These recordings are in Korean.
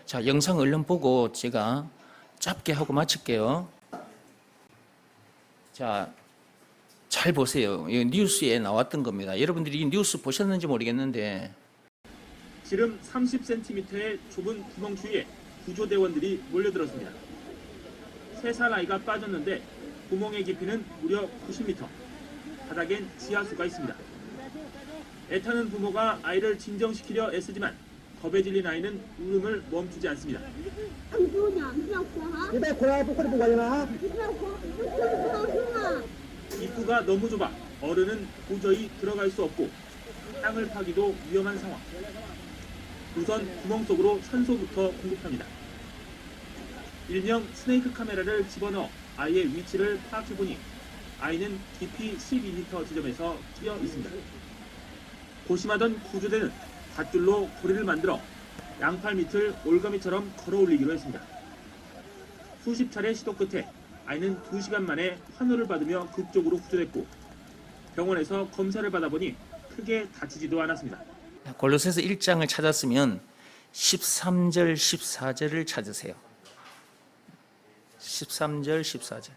자, 영상 얼른 보고 제가 짧게 하고 마칠게요. 자, 잘 보세요. 이 뉴스에 나왔던 겁니다. 여러분들이 이 뉴스 보셨는지 모르겠는데 지름 30cm의 좁은 구멍 주위에 구조대원들이 몰려들었습니다. 3살 아이가 빠졌는데 구멍의 깊이는 무려 90m. 바닥엔 지하수가 있습니다. 애타는 부모가 아이를 진정시키려 애쓰지만 겁에 질린 아이는 울음을 멈추지 않습니다. 입구가 너무 좁아 어른은 도저히 들어갈 수 없고 땅을 파기도 위험한 상황. 우선 구멍 속으로 산소부터 공급합니다. 일명 스네이크 카메라를 집어넣어 아이의 위치를 파악해보니 아이는 깊이 12m 지점에서 끼어 있습니다. 고심하던 구조대는 밧줄로 고리를 만들어 양팔 밑을 올가미처럼 걸어 올리기로 했습니다. 수십 차례 시도 끝에 아이는 2시간 만에 환호를 받으며 극적으로 구조됐고 병원에서 검사를 받아보니 크게 다치지도 않았습니다. 골로새서 1장을 찾았으면 13절, 14절을 찾으세요. 13절, 14절.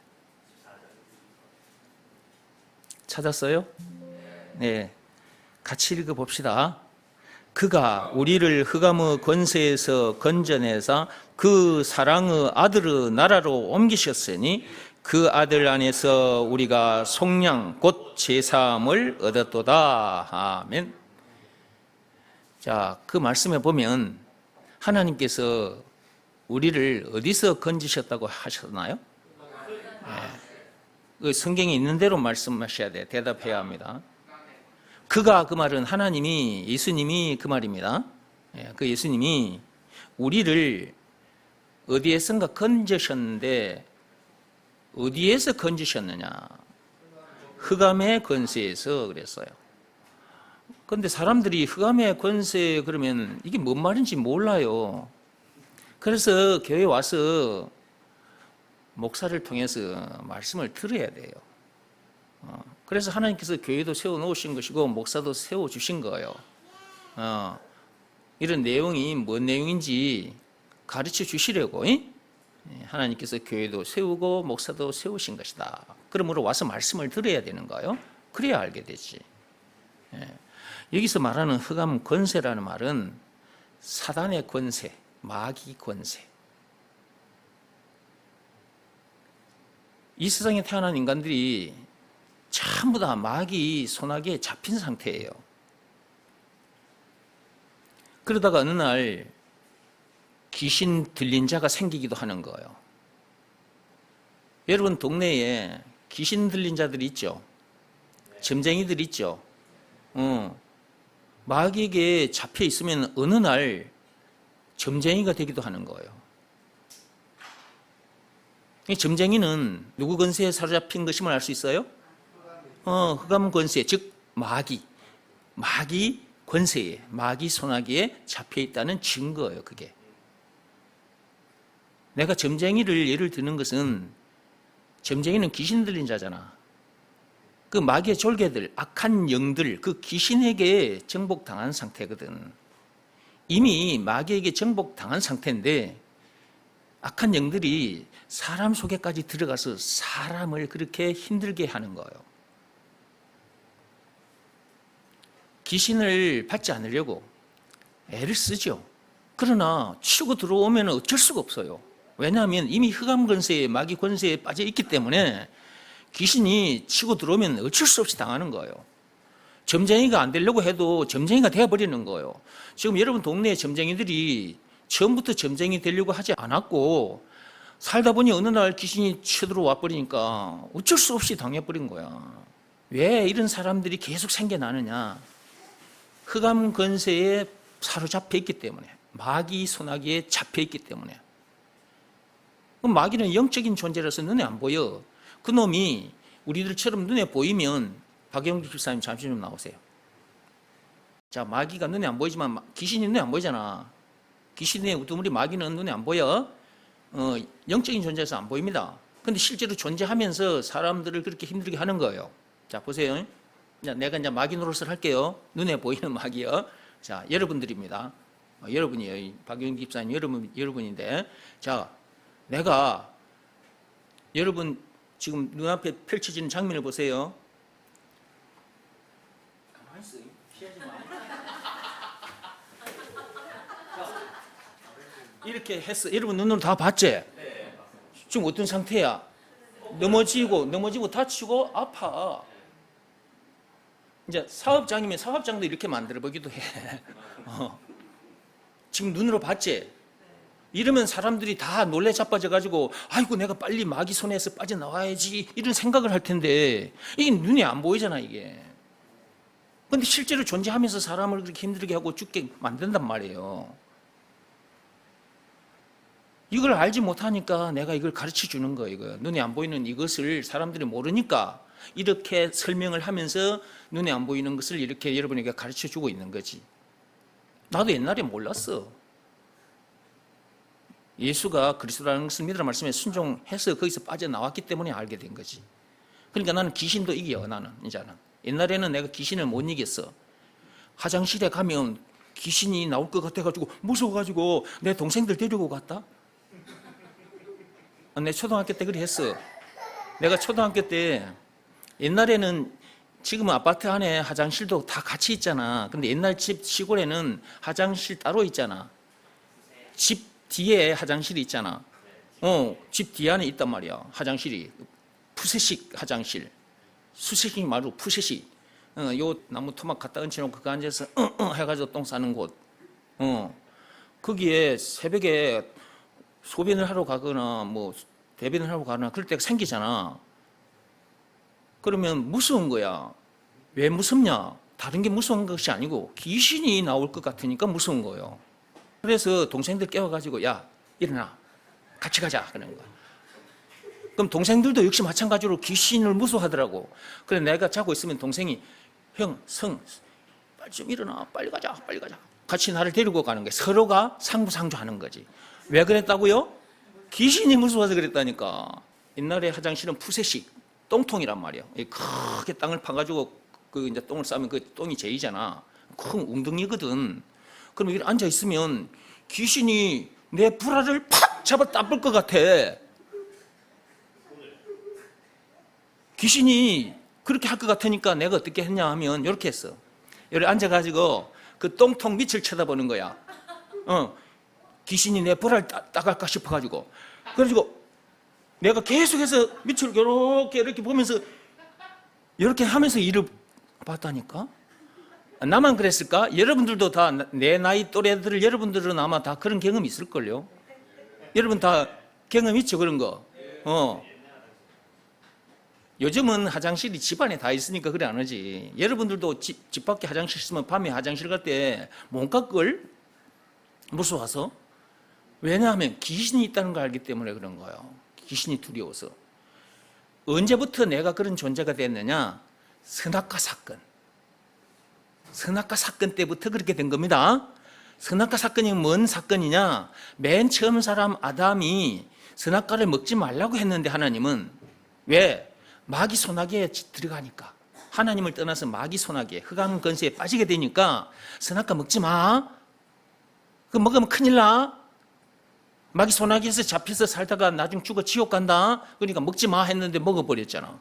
찾았어요? 네. 같이 읽어봅시다. 그가 우리를 흑암의 권세에서 건져내사 그 사랑의 아들의 나라로 옮기셨으니 그 아들 안에서 우리가 속량 곧 제사함을 얻었도다. 아멘. 자, 그 말씀에 보면 하나님께서 우리를 어디서 건지셨다고 하셨나요? 그 성경에 있는 대로 말씀하셔야 돼. 대답해야 합니다. 그가, 그 말은 하나님이, 예수님이 그 말입니다. 그 예수님이 우리를 어디에선가 건지셨는데 어디에서 건지셨느냐? 흑암의 권세에서 그랬어요. 그런데 사람들이 흑암의 권세 그러면 이게 뭔 말인지 몰라요. 그래서 교회 와서 목사를 통해서 말씀을 들어야 돼요. 그래서 하나님께서 교회도 세워놓으신 것이고 목사도 세워주신 거예요. 이런 내용이 뭔 내용인지 가르쳐 주시려고 하나님께서 교회도 세우고 목사도 세우신 것이다. 그러므로 와서 말씀을 들어야 되는 거예요. 그래야 알게 되지. 여기서 말하는 흑암 권세라는 말은 사단의 권세, 마귀 권세. 이 세상에 태어난 인간들이 전부 다 마귀 손아귀에 잡힌 상태예요. 그러다가 어느 날 귀신 들린 자가 생기기도 하는 거예요. 여러분 동네에 귀신 들린 자들이 있죠? 점쟁이들 있죠? 마귀에게 잡혀 있으면 어느 날 점쟁이가 되기도 하는 거예요. 이 점쟁이는 누구 권세에 사로잡힌 것임을 알 수 있어요? 흑암 권세, 즉 마귀 권세에, 마귀 손아귀에 잡혀 있다는 증거예요. 그게. 내가 점쟁이를 예를 드는 것은 점쟁이는 귀신 들린 자잖아. 그 마귀의 졸개들, 악한 영들, 그 귀신에게 정복당한 상태거든. 이미 마귀에게 정복당한 상태인데 악한 영들이 사람 속에까지 들어가서 사람을 그렇게 힘들게 하는 거예요. 귀신을 받지 않으려고 애를 쓰죠. 그러나 치고 들어오면 어쩔 수가 없어요. 왜냐하면 이미 흑암 권세에, 마귀 권세에 빠져 있기 때문에 귀신이 치고 들어오면 어쩔 수 없이 당하는 거예요. 점쟁이가 안 되려고 해도 점쟁이가 되어버리는 거예요. 지금 여러분 동네에 점쟁이들이 처음부터 점쟁이 되려고 하지 않았고 살다 보니 어느 날 귀신이 쳐들어와 버리니까 어쩔 수 없이 당해버린 거야. 왜 이런 사람들이 계속 생겨나느냐? 흑암 권세에 사로잡혀 있기 때문에, 마귀 손아귀에 잡혀 있기 때문에. 그럼 마귀는 영적인 존재라서 눈에 안 보여. 그 놈이 우리들처럼 눈에 보이면, 박영주 집사님 잠시 좀 나오세요. 자, 마귀가 눈에 안 보이지만 귀신이 눈에 안 보이잖아. 귀신의 우두머리 마귀는 눈에 안 보여. 영적인 존재에서 안 보입니다. 근데 실제로 존재하면서 사람들을 그렇게 힘들게 하는 거예요. 자, 보세요. 내가 이제 마귀 노릇을 할게요. 눈에 보이는 마귀요. 자, 여러분들입니다. 여러분이에요. 박영 집사님 여러분인데, 자, 내가 여러분 지금 눈앞에 펼쳐지는 장면을 보세요. 가만히 있어. 피하지 마. 이렇게 했어. 여러분 눈으로 다 봤지? 지금 어떤 상태야? 넘어지고 다치고 아파. 이제 사업장이면 사업장도 이렇게 만들어 보기도 해. 지금 눈으로 봤지? 이러면 사람들이 다 놀래 자빠져 가지고 아이고 내가 빨리 마귀 손에서 빠져나와야지 이런 생각을 할 텐데 이게 눈에 안 보이잖아 이게. 근데 실제로 존재하면서 사람을 그렇게 힘들게 하고 죽게 만든단 말이에요. 이걸 알지 못하니까 내가 이걸 가르쳐 주는 거예요. 이거. 눈에 안 보이는 이것을 사람들이 모르니까 이렇게 설명을 하면서 눈에 안 보이는 것을 이렇게 여러분에게 가르쳐 주고 있는 거지. 나도 옛날에 몰랐어. 예수가 그리스도라는 것을 믿으라 말씀에 순종해서 거기서 빠져나왔기 때문에 알게 된 거지. 그러니까 나는 귀신도 이겨. 나는 이제는. 옛날에는 내가 귀신을 못 이겼어. 화장실에 가면 귀신이 나올 것 같아가지고 무서워가지고 내 동생들 데리고 갔다. 내 초등학교 때 그래 했어. 내가 초등학교 때 옛날에는 지금은 아파트 안에 화장실도 다 같이 있잖아. 근데 옛날 집 시골에는 화장실 따로 있잖아. 집 뒤에 화장실이 있잖아. 집 뒤 안에 있단 말이야. 화장실이 푸세식 화장실. 수세식이 말고 푸세식. 요 나무 토막 갖다 얹혀놓고 그거 앉아서 해가지고 똥 싸는 곳. 거기에 새벽에 소변을 하러 가거나 뭐 대변을 하러 가거나 그럴 때가 생기잖아. 그러면 무서운 거야. 왜 무섭냐? 다른 게 무서운 것이 아니고 귀신이 나올 것 같으니까 무서운 거예요. 그래서 동생들 깨워가지고 야 일어나 같이 가자 그러는 거야. 그럼 동생들도 역시 마찬가지로 귀신을 무서워하더라고. 그래 내가 자고 있으면 동생이 형, 성 빨리 좀 일어나 빨리 가자 같이 나를 데리고 가는 거야. 서로가 상부상조하는 거지. 왜 그랬다고요? 귀신이 무서워서 그랬다니까. 옛날에 화장실은 푸세식 똥통이란 말이야. 크게 땅을 파가지고 그 이제 똥을 싸면 그 똥이 제이잖아. 큰 웅덩이거든. 그럼 여기 앉아 있으면 귀신이 내 불알을 팍 잡아 따볼 것 같아. 귀신이 그렇게 할 것 같으니까 내가 어떻게 했냐 하면 이렇게 했어. 여기 앉아가지고 그 똥통 밑을 쳐다보는 거야. 귀신이 내 불알 따갈까 싶어가지고. 그래가지고 내가 계속해서 밑을 이렇게 보면서 이렇게 하면서 일을 봤다니까. 나만 그랬을까? 여러분들도 다 내 나이 또래들 여러분들은 아마 다 그런 경험이 있을걸요. 여러분 다 경험 있죠 그런 거. 요즘은 화장실이 집안에 다 있으니까 그래 안 하지. 여러분들도 집 밖에 화장실 있으면 밤에 화장실 갈 때 못 갈걸? 무서워서. 왜냐하면 귀신이 있다는 걸 알기 때문에 그런 거예요. 귀신이 두려워서. 언제부터 내가 그런 존재가 됐느냐? 선악과 사건 때부터 그렇게 된 겁니다. 선악과 사건이 뭔 사건이냐? 맨 처음 사람 아담이 선악과를 먹지 말라고 했는데 하나님은 왜? 마귀 손아귀에 들어가니까. 하나님을 떠나서 마귀 손아귀에 흑암 권세에 빠지게 되니까 선악과 먹지 마. 그거 먹으면 큰일 나. 마귀 손아귀에서 잡혀서 살다가 나중 죽어 지옥 간다. 그러니까 먹지 마 했는데 먹어버렸잖아.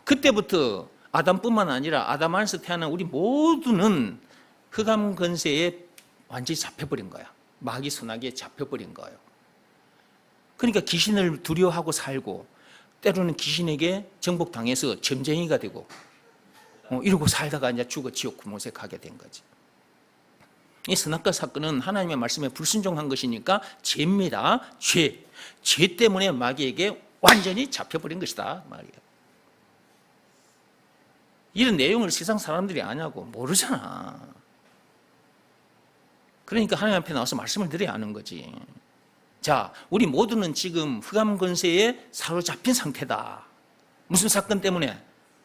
그때부터 아담뿐만 아니라 아담 안에서 태어난 우리 모두는 흑암 권세에 완전히 잡혀버린 거야. 마귀 손아귀에 잡혀버린 거예요. 그러니까 귀신을 두려워하고 살고 때로는 귀신에게 정복당해서 점쟁이가 되고 이러고 살다가 이제 죽어 지옥 구멍에 가게 된 거지. 이 선악과 사건은 하나님의 말씀에 불순종한 것이니까 죄입니다. 죄 때문에 마귀에게 완전히 잡혀버린 것이다 말이에요. 이런 내용을 세상 사람들이 아냐고 모르잖아. 그러니까 하나님 앞에 나와서 말씀을 드려야 하는 거지. 자, 우리 모두는 지금 흑암 권세에 사로잡힌 상태다. 무슨 사건 때문에?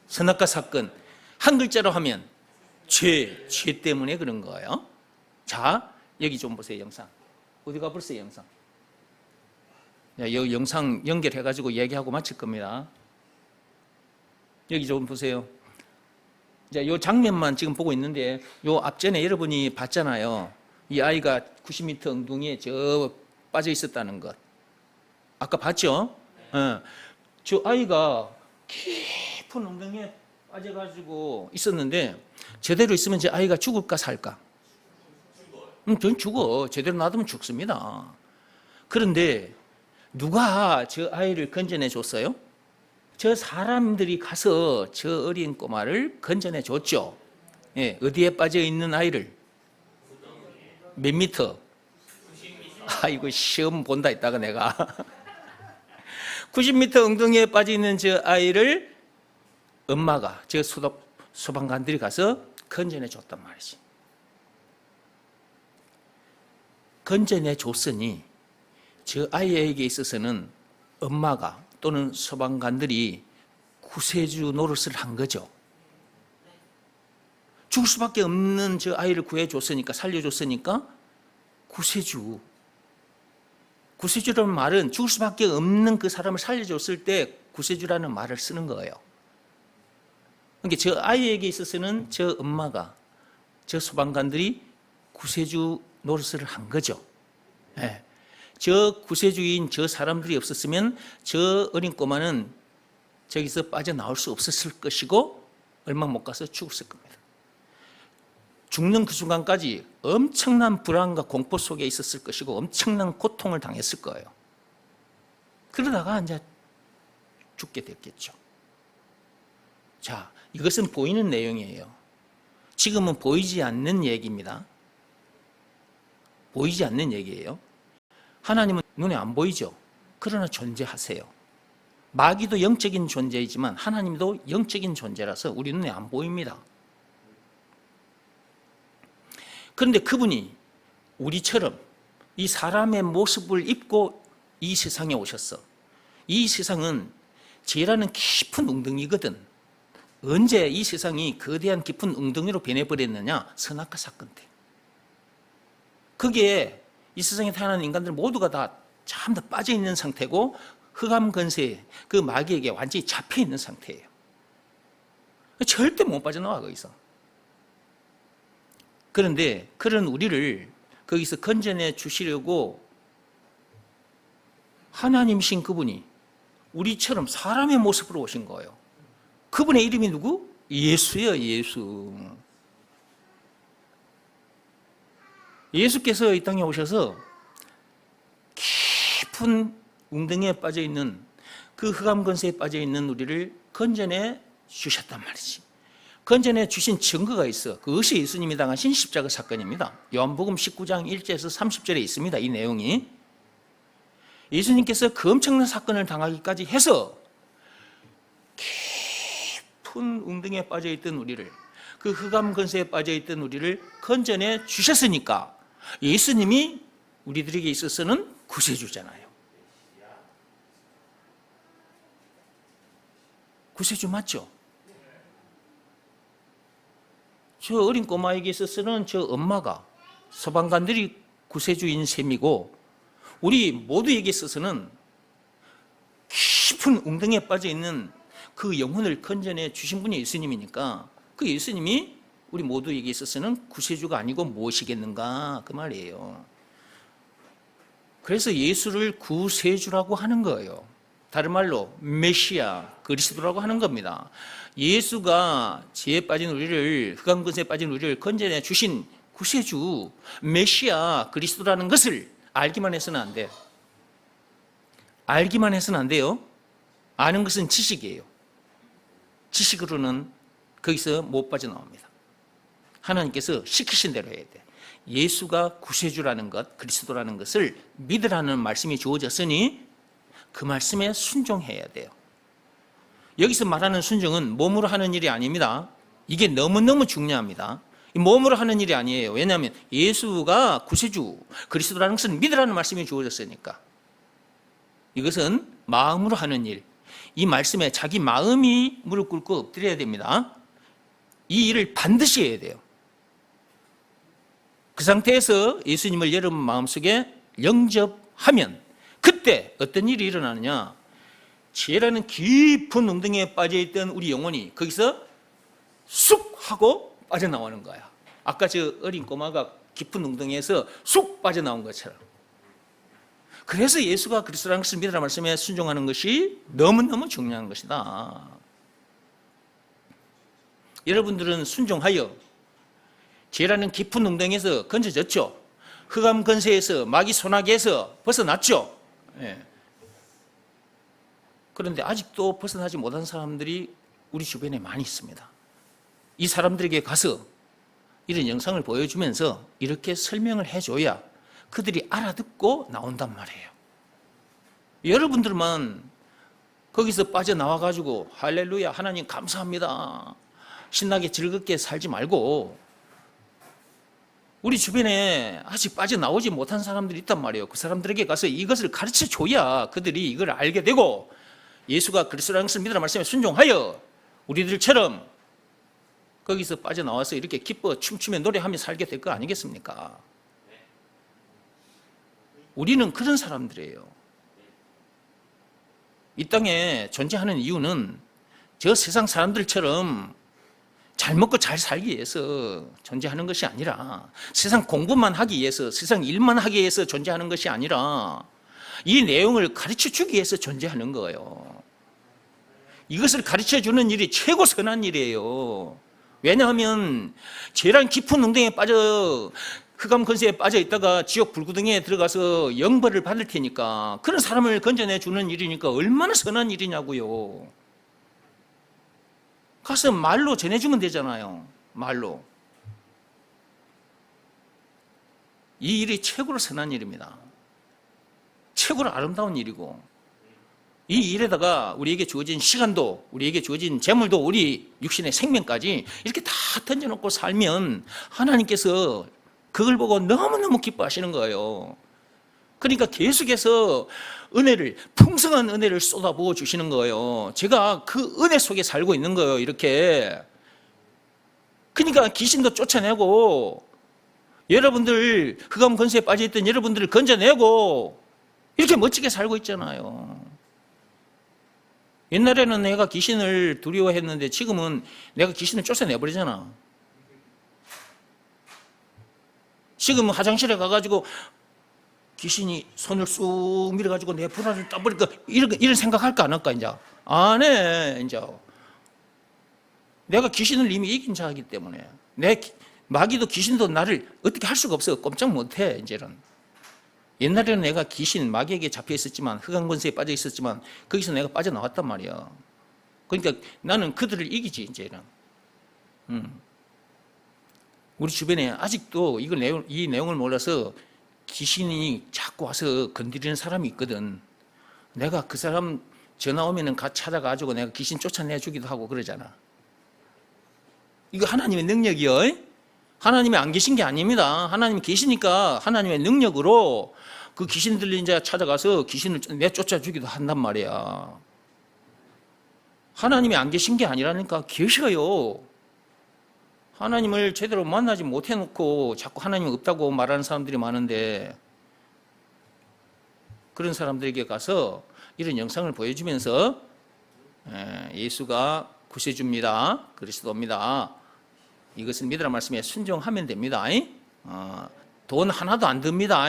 선악과 사건. 한 글자로 하면 죄 때문에 그런 거예요. 자, 여기 좀 보세요, 영상. 어디 가버렸어요, 영상? 여기 영상 연결해가지고 얘기하고 마칠 겁니다. 여기 좀 보세요. 자, 요 장면만 지금 보고 있는데, 요 앞전에 여러분이 봤잖아요. 이 아이가 90m 엉덩이에 저 빠져 있었다는 것. 아까 봤죠? 저 아이가 깊은 엉덩이에 빠져가지고 있었는데 제대로 있으면 저 아이가 죽을까 살까? 전 죽어. 제대로 놔두면 죽습니다. 그런데 누가 저 아이를 건져내 줬어요? 저 사람들이 가서 저 어린 꼬마를 건져내 줬죠. 예, 어디에 빠져 있는 아이를? 몇 미터? 아이고, 시험 본다 했다가 내가 90m 엉덩이에 빠져 있는 저 아이를 엄마가 저 소방관들이 가서 건져내 줬단 말이지. 건져내 줬으니 저 아이에게 있어서는 엄마가 또는 소방관들이 구세주 노릇을 한 거죠. 죽을 수밖에 없는 저 아이를 구해줬으니까, 살려줬으니까 구세주라는 말은 죽을 수밖에 없는 그 사람을 살려줬을 때 구세주라는 말을 쓰는 거예요. 그러니까 저 아이에게 있어서는 저 엄마가, 저 소방관들이 구세주 노릇을 한 거죠. 네. 저 구세주인 저 사람들이 없었으면 저 어린 꼬마는 저기서 빠져나올 수 없었을 것이고 얼마 못 가서 죽었을 겁니다. 죽는 그 순간까지 엄청난 불안과 공포 속에 있었을 것이고 엄청난 고통을 당했을 거예요. 그러다가 이제 죽게 됐겠죠. 자, 이것은 보이는 내용이에요. 지금은 보이지 않는 얘기입니다. 보이지 않는 얘기예요. 하나님은 눈에 안 보이죠. 그러나 존재하세요. 마귀도 영적인 존재이지만 하나님도 영적인 존재라서 우리 눈에 안 보입니다. 그런데 그분이 우리처럼 이 사람의 모습을 입고 이 세상에 오셨어. 이 세상은 죄라는 깊은 웅덩이거든. 언제 이 세상이 거대한 깊은 웅덩이로 변해버렸느냐? 선악과 사건 때. 거기에 이 세상에 태어난 인간들 모두가 다 전부 다 빠져 있는 상태고 흑암 권세, 그 마귀에게 완전히 잡혀 있는 상태예요. 절대 못 빠져나와 거기서. 그런데 그런 우리를 거기서 건져내 주시려고 하나님이신 그분이 우리처럼 사람의 모습으로 오신 거예요. 그분의 이름이 누구? 예수예요, 예수. 예수께서 이 땅에 오셔서 깊은 웅덩이에 빠져 있는 그 흑암 권세에 빠져 있는 우리를 건져내 주셨단 말이지. 건져내 주신 증거가 있어. 그것이 예수님이 당하신 십자가 사건입니다. 요한복음 19장 1절에서 30절에 있습니다. 이 내용이. 예수님께서 그 엄청난 사건을 당하기까지 해서 깊은 웅덩이에 빠져 있던 우리를, 그 흑암 권세에 빠져 있던 우리를 건져내 주셨으니까 예수님이 우리들에게 있어서는 구세주잖아요. 구세주 맞죠? 저 어린 꼬마에게 있어서는 저 엄마가, 소방관들이 구세주인 셈이고 우리 모두에게 있어서는 깊은 웅덩이에 빠져 있는 그 영혼을 건져내 주신 분이 예수님이니까 그 예수님이 우리 모두에게 있어서는 구세주가 아니고 무엇이겠는가 그 말이에요. 그래서 예수를 구세주라고 하는 거예요. 다른 말로 메시아, 그리스도라고 하는 겁니다. 예수가 죄에 빠진 우리를, 흑암 권세에 빠진 우리를 건져내 주신 구세주, 메시아, 그리스도라는 것을 알기만 해서는 안 돼요. 알기만 해서는 안 돼요. 아는 것은 지식이에요. 지식으로는 거기서 못 빠져나옵니다. 하나님께서 시키신 대로 해야 돼. 예수가 구세주라는 것, 그리스도라는 것을 믿으라는 말씀이 주어졌으니 그 말씀에 순종해야 돼요. 여기서 말하는 순종은 몸으로 하는 일이 아닙니다. 이게 너무너무 중요합니다. 몸으로 하는 일이 아니에요. 왜냐하면 예수가 구세주, 그리스도라는 것은 믿으라는 말씀이 주어졌으니까. 이것은 마음으로 하는 일. 이 말씀에 자기 마음이 무릎 꿇고 엎드려야 됩니다. 이 일을 반드시 해야 돼요. 그 상태에서 예수님을 여러분 마음속에 영접하면 그때 어떤 일이 일어나느냐? 죄라는 깊은 웅덩이에 빠져있던 우리 영혼이 거기서 쑥 하고 빠져나오는 거야. 아까 저 어린 꼬마가 깊은 웅덩이에서 쑥 빠져나온 것처럼. 그래서 예수가 그리스도라는 것을 믿으라 말씀에 순종하는 것이 너무너무 중요한 것이다. 여러분들은 순종하여 죄라는 깊은 웅덩이에서 건져졌죠. 흑암 권세에서 마귀 소나기에서 벗어났죠. 예. 그런데 아직도 벗어나지 못한 사람들이 우리 주변에 많이 있습니다. 이 사람들에게 가서 이런 영상을 보여주면서 이렇게 설명을 해줘야 그들이 알아듣고 나온단 말이에요. 여러분들만 거기서 빠져나와가지고 할렐루야 하나님 감사합니다 신나게 즐겁게 살지 말고 우리 주변에 아직 빠져나오지 못한 사람들이 있단 말이에요. 그 사람들에게 가서 이것을 가르쳐줘야 그들이 이걸 알게 되고 예수가 그리스도라는 것을 믿으라 말씀에 순종하여 우리들처럼 거기서 빠져나와서 이렇게 기뻐 춤추며 노래하며 살게 될 거 아니겠습니까? 우리는 그런 사람들이에요. 이 땅에 존재하는 이유는 저 세상 사람들처럼 잘 먹고 잘 살기 위해서 존재하는 것이 아니라 세상 공부만 하기 위해서 세상 일만 하기 위해서 존재하는 것이 아니라 이 내용을 가르쳐 주기 위해서 존재하는 거예요. 이것을 가르쳐 주는 일이 최고 선한 일이에요. 왜냐하면 죄란 깊은 웅덩이에 빠져 흑암 권세에 빠져 있다가 지옥 불구덩이에 들어가서 영벌을 받을 테니까 그런 사람을 건져내 주는 일이니까 얼마나 선한 일이냐고요. 가서 말로 전해주면 되잖아요. 말로. 이 일이 최고로 선한 일입니다. 최고로 아름다운 일이고 이 일에다가 우리에게 주어진 시간도 우리에게 주어진 재물도 우리 육신의 생명까지 이렇게 다 던져놓고 살면 하나님께서 그걸 보고 너무너무 기뻐하시는 거예요. 그러니까 계속해서 은혜를 풍성한 은혜를 쏟아부어 주시는 거예요. 제가 그 은혜 속에 살고 있는 거예요. 이렇게. 그러니까 귀신도 쫓아내고 여러분들 흑암 권세에 빠져있던 여러분들을 건져내고 이렇게 멋지게 살고 있잖아요. 옛날에는 내가 귀신을 두려워했는데 지금은 내가 귀신을 쫓아내버리잖아. 지금 화장실에 가가지고 귀신이 손을 쑥 밀어가지고 내 불안을 따버릴까 이런 생각할까 안 할까 이제 안 해. 이제 내가 귀신을 이미 이긴 자이기 때문에 내 마귀도 귀신도 나를 어떻게 할 수가 없어. 꼼짝 못해. 이제는 옛날에는 내가 귀신 마귀에게 잡혀 있었지만 흑암 권세에 빠져 있었지만 거기서 내가 빠져나왔단 말이야. 그러니까 나는 그들을 이기지 이제는. 우리 주변에 아직도 이 내용을 몰라서 귀신이 자꾸 와서 건드리는 사람이 있거든. 내가 그 사람 전화 오면은 찾아가지고 내가 귀신 쫓아내주기도 하고 그러잖아. 이거 하나님의 능력이요. 하나님이 안 계신 게 아닙니다. 하나님이 계시니까 하나님의 능력으로 그 귀신들이 이제 찾아가서 귀신을 내쫓아주기도 한단 말이야. 하나님이 안 계신 게 아니라니까 계셔요. 하나님을 제대로 만나지 못해놓고 자꾸 하나님 없다고 말하는 사람들이 많은데 그런 사람들에게 가서 이런 영상을 보여주면서 예수가 구세주입니다. 그리스도입니다. 이것을 믿으라 말씀에 순종하면 됩니다. 돈 하나도 안 듭니다.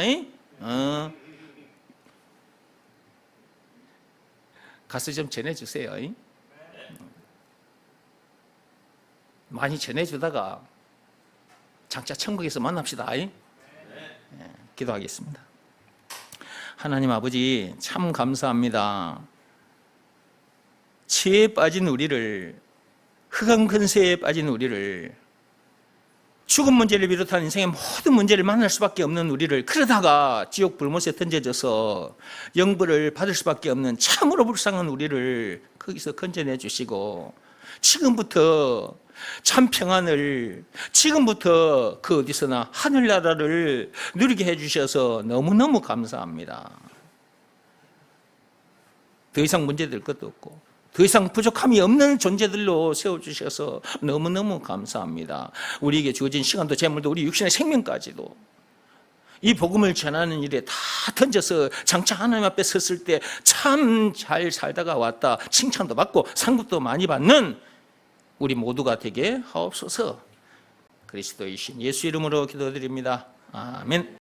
가서 좀 전해주세요. 많이 전해주다가 장차 천국에서 만납시다. 기도하겠습니다. 하나님 아버지 참 감사합니다. 죄에 빠진 우리를 흑암 근세에 빠진 우리를 죽음 문제를 비롯한 인생의 모든 문제를 만날 수밖에 없는 우리를 그러다가 지옥 불못에 던져져서 영벌을 받을 수밖에 없는 참으로 불쌍한 우리를 거기서 건져내 주시고 지금부터 참 평안을 지금부터 그 어디서나 하늘나라를 누리게 해주셔서 너무너무 감사합니다. 더 이상 문제될 것도 없고 더 이상 부족함이 없는 존재들로 세워주셔서 너무너무 감사합니다. 우리에게 주어진 시간도 재물도 우리 육신의 생명까지도 이 복음을 전하는 일에 다 던져서 장차 하나님 앞에 섰을 때 참 잘 살다가 왔다 칭찬도 받고 상급도 많이 받는 우리 모두가 되게 하옵소서. 그리스도이신 예수 이름으로 기도드립니다. 아멘.